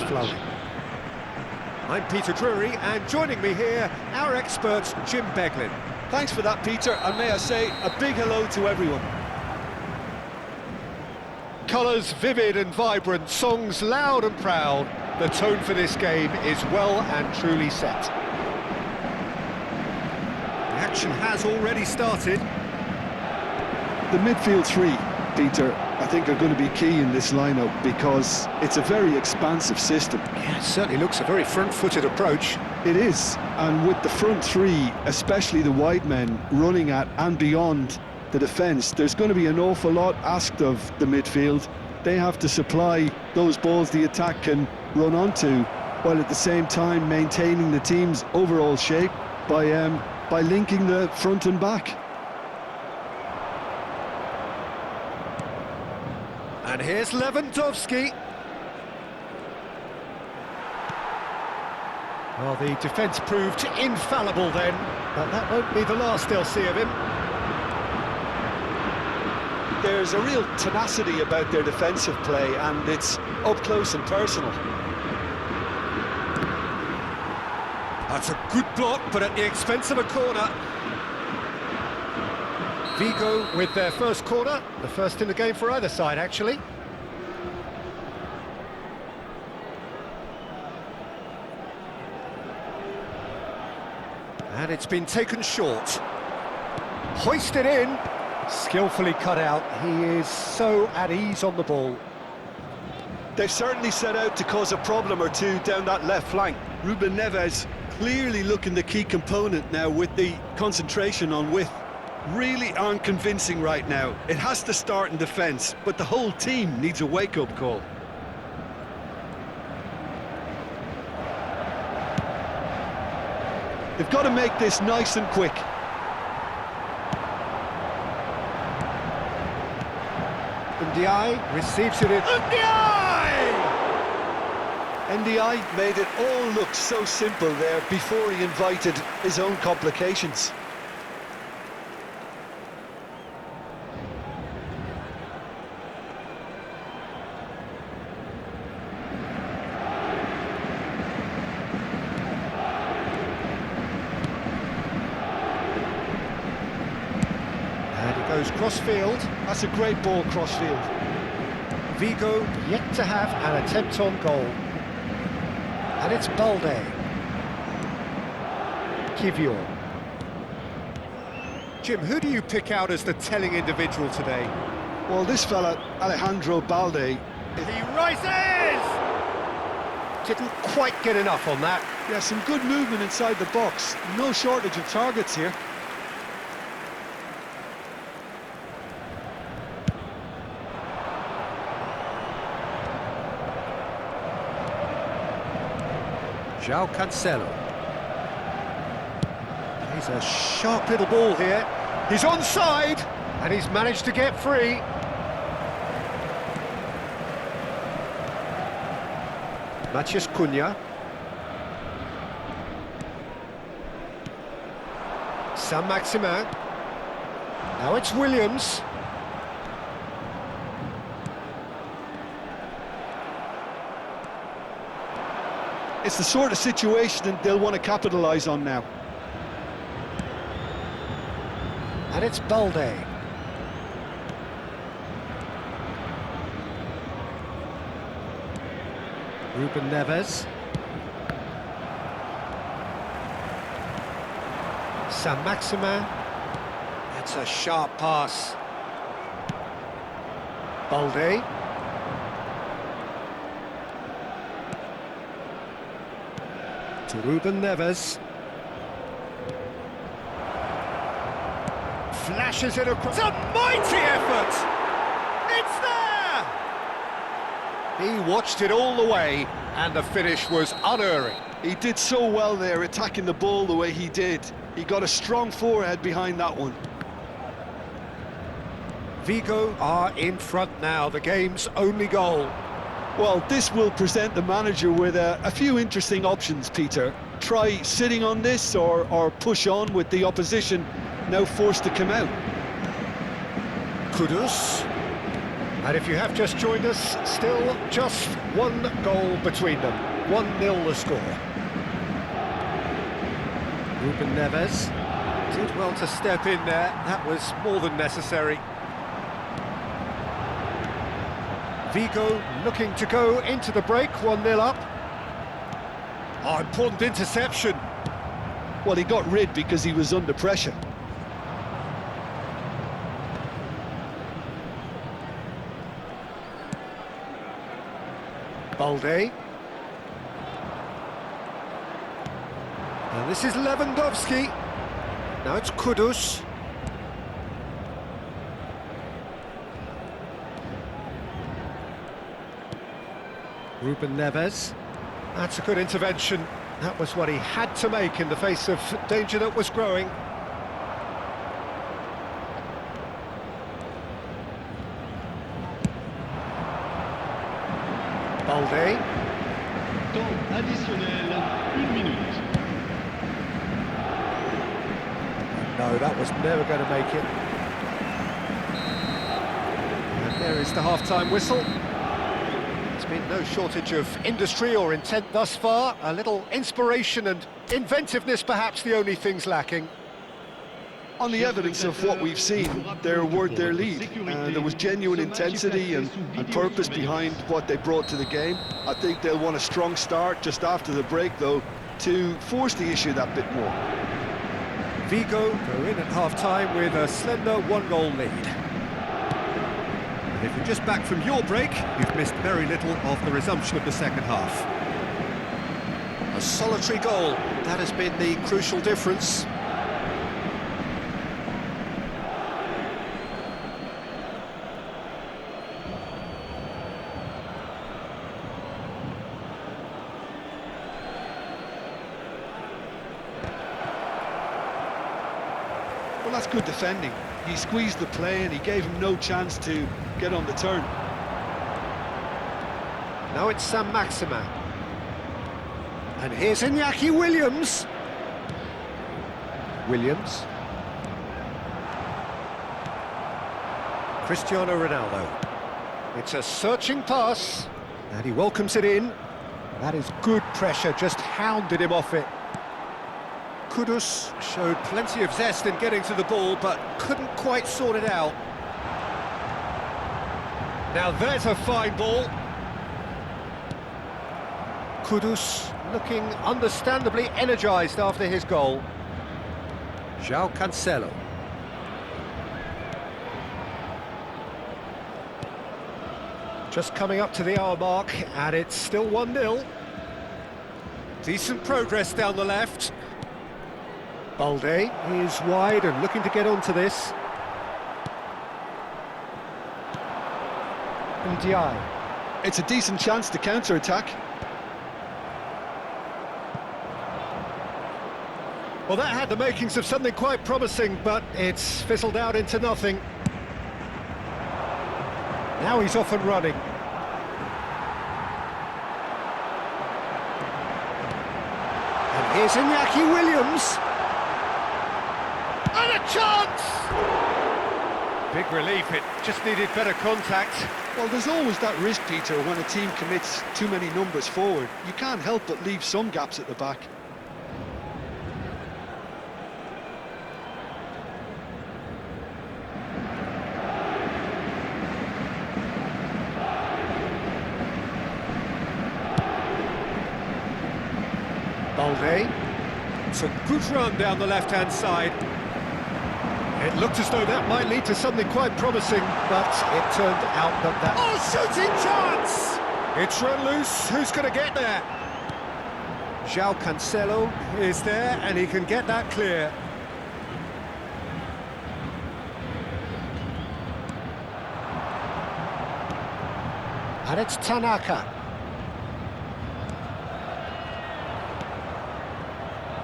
flowing. I'm Peter Drury, and joining me here, our expert, Jim Beglin. Thanks for that, Peter, and may I say a big hello to everyone. Colours vivid and vibrant, songs loud and proud. The tone for this game is well and truly set. The action has already started. The midfield three, Peter, I think are going to be key in this lineup because it's a very expansive system. Yeah, it certainly looks a very front-footed approach. It is, and with the front three, especially the wide men, running at and beyond the defence, there's going to be an awful lot asked of the midfield. They have to supply those balls the attack can run onto, while at the same time maintaining the team's overall shape by linking the front and back. And here's Lewandowski. Well, the defence proved infallible then, but that won't be the last they'll see of him. There's a real tenacity about their defensive play, and it's up close and personal. That's a good block, but at the expense of a corner. Vigo with their first corner, the first in the game for either side, actually. And it's been taken short. Hoisted in, skillfully cut out. He is so at ease on the ball. They've certainly set out to cause a problem or two down that left flank. Ruben Neves clearly looking the key component now with the concentration on width. Really aren't convincing right now. It has to start in defence, but the whole team needs a wake-up call. They've got to make this nice and quick. Ndiaye receives it in. Ndiaye made it all look so simple there before he invited his own complications. And it goes cross-field. That's a great ball cross-field. Vigo yet to have an attempt on goal. And it's Balde. Kivior. Jim, who do you pick out as the telling individual today? Well, this fella, Alejandro Balde... He rises! Didn't quite get enough on that. Yeah, some good movement inside the box. No shortage of targets here. João Cancelo. He's a sharp little ball here. He's onside, and he's managed to get free. Matheus Cunha. Saint-Maximin. Now it's Williams. It's the sort of situation that they'll want to capitalise on now. And it's Balde. Ruben Neves. Saint-Maximin. That's a sharp pass. Balde. To Ruben Neves. Flashes it across. A mighty effort! It's there! He watched it all the way, and the finish was unerring. He did so well there, attacking the ball the way he did. He got a strong forehead behind that one. Vigo are in front now, the game's only goal. Well, this will present the manager with a few interesting options, Peter. Try sitting on this or push on with the opposition now forced to come out. Kudus. And if you have just joined us, still just one goal between them. 1-0 the score. Ruben Neves did well to step in there. That was more than necessary. Vigo looking to go into the break, 1-0 up. Oh, important interception. Well, he got rid because he was under pressure. Balde. And this is Lewandowski. Now it's Kudus. Ruben Neves. That's a good intervention. That was what he had to make in the face of danger that was growing. Balde. Temps additionnel, 1 minute. No, that was never going to make it. And there is the half-time whistle. There's been no shortage of industry or intent thus far. A little inspiration and inventiveness, perhaps the only things lacking. On the evidence of what we've seen, they're worth their lead. There was genuine intensity and purpose behind what they brought to the game. I think they'll want a strong start just after the break, though, to force the issue that bit more. Vigo go in at half-time with a slender 1-goal lead. And if you're just back from your break, you've missed very little of the resumption of the second half. A solitary goal, that has been the crucial difference. Well, that's good defending. He squeezed the play and he gave him no chance to get on the turn. Now it's Saint-Maximin. And here's Iñaki Williams. Williams. Cristiano Ronaldo. It's a searching pass, and he welcomes it in. That is good pressure, just hounded him off it. Kudus showed plenty of zest in getting to the ball, but couldn't quite sort it out. Now there's a fine ball. Kudus looking understandably energised after his goal. João Cancelo. Just coming up to the hour mark, and it's still 1-0. Decent progress down the left. Balde is wide and looking to get onto this. Ndiaye. It's a decent chance to counter-attack. Well, that had the makings of something quite promising, but it's fizzled out into nothing. Now he's off and running. And here's Iñaki Williams. And a chance! Big relief, it just needed better contact. Well, there's always that risk, Peter, when a team commits too many numbers forward. You can't help but leave some gaps at the back. Balde. It's a good run down the left-hand side. It looked as though that might lead to something quite promising, but it turned out that... Oh, shooting chance! It's run loose. Who's going to get there? João Cancelo is there, and he can get that clear. And it's Tanaka.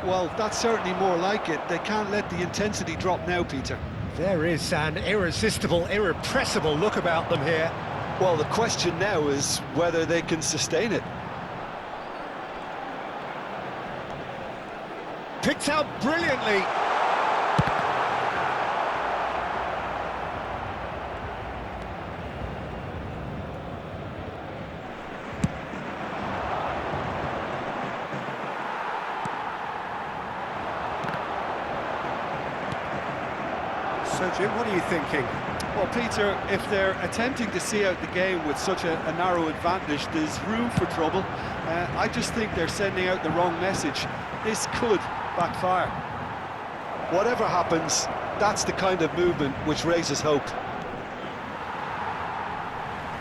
Well, that's certainly more like it. They can't let the intensity drop now, Peter. There is an irresistible, irrepressible look about them here. Well, the question now is whether they can sustain it. Picked out brilliantly. So, Jim, what are you thinking? Well, Peter, if they're attempting to see out the game with such a narrow advantage, there's room for trouble. I just think they're sending out the wrong message. This could backfire. Whatever happens, that's the kind of movement which raises hope.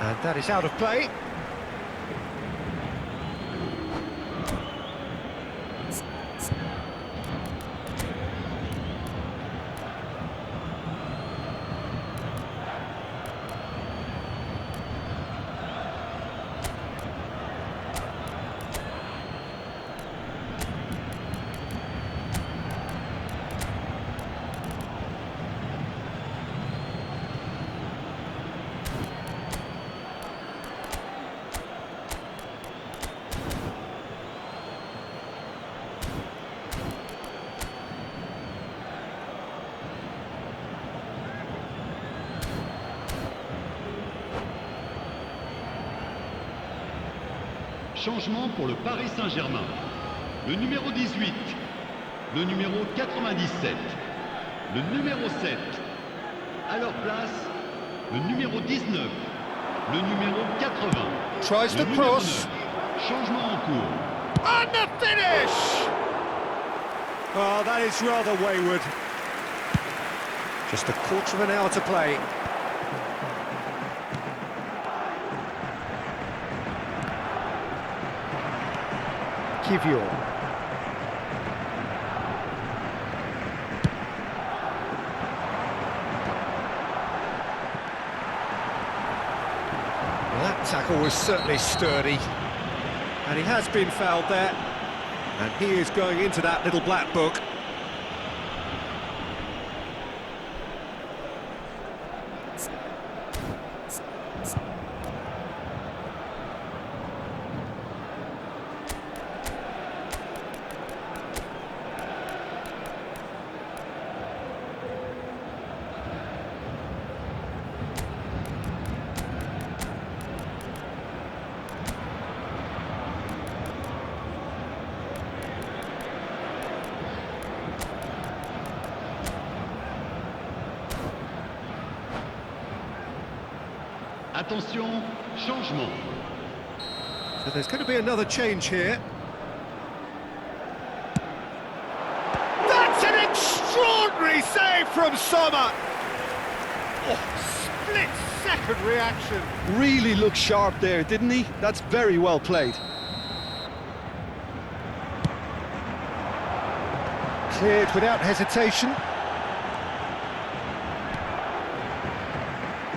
And that is out of play. Changement pour le Paris Saint-Germain. Le numéro 18, le numéro 97, le numéro 7. À leur place, le numéro 19, le numéro 80. Tries le to numéro cross. 9. Changement en cours. And the finish! Oh, that is rather wayward. Just a quarter of an hour to play. Kivior. Well, that tackle was certainly sturdy. And he has been fouled there. And he is going into that little black book. Attention, changement. So there's going to be another change here. That's an extraordinary save from Sommer! Oh, split-second reaction. Really looked sharp there, didn't he? That's very well played. Cleared without hesitation.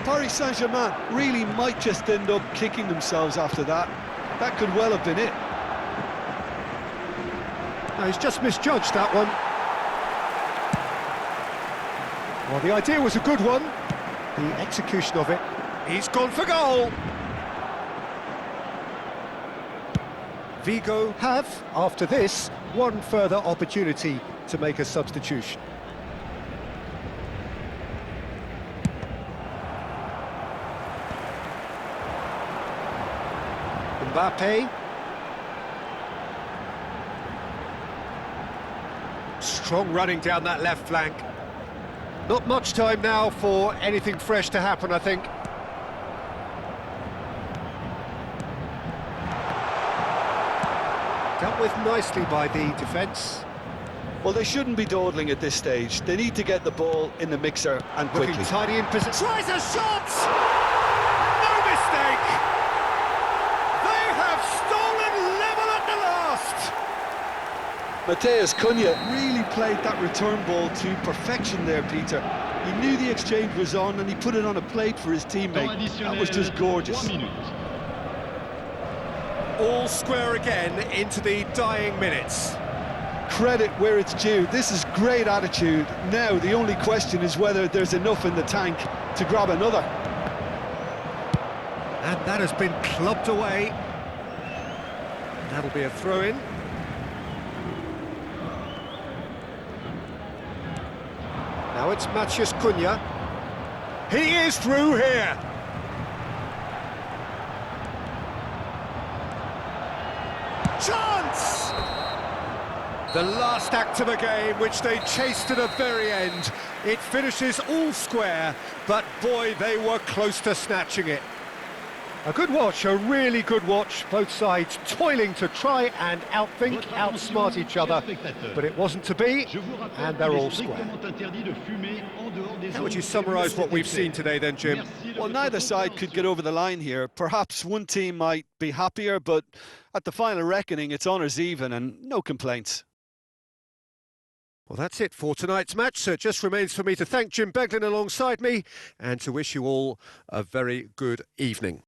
Paris Saint-Germain really might just end up kicking themselves after that. That could well have been it. No, he's just misjudged that one. Well, the idea was a good one. The execution of it, he's gone for goal. Vigo have, after this, one further opportunity to make a substitution. Mbappe. Strong running down that left flank. Not much time now for anything fresh to happen, I think. Dealt with nicely by the defence. Well, they shouldn't be dawdling at this stage. They need to get the ball in the mixer and quickly. Looking tidy in position. Tries a shot! No mistake! They have stolen level at the last! Matheus Cunha really played that return ball to perfection there, Peter. He knew the exchange was on and he put it on a plate for his teammate. That was just gorgeous. 3 minutes. All square again into the dying minutes. Credit where it's due. This is great attitude. Now the only question is whether there's enough in the tank to grab another. And that has been clubbed away. That'll be a throw-in. Now it's Matheus Cunha. He is through here. Chance! The last act of a game which they chased to the very end. It finishes all square, but boy, they were close to snatching it. A good watch, a really good watch. Both sides toiling to try and outthink, outsmart each other, but it wasn't to be, and they're all square. How would you summarise what we've seen today then, Jim? Well, neither side could get over the line here. Perhaps one team might be happier, but at the final reckoning, it's honours even and no complaints. Well, that's it for tonight's match, so it just remains for me to thank Jim Beglin alongside me and to wish you all a very good evening.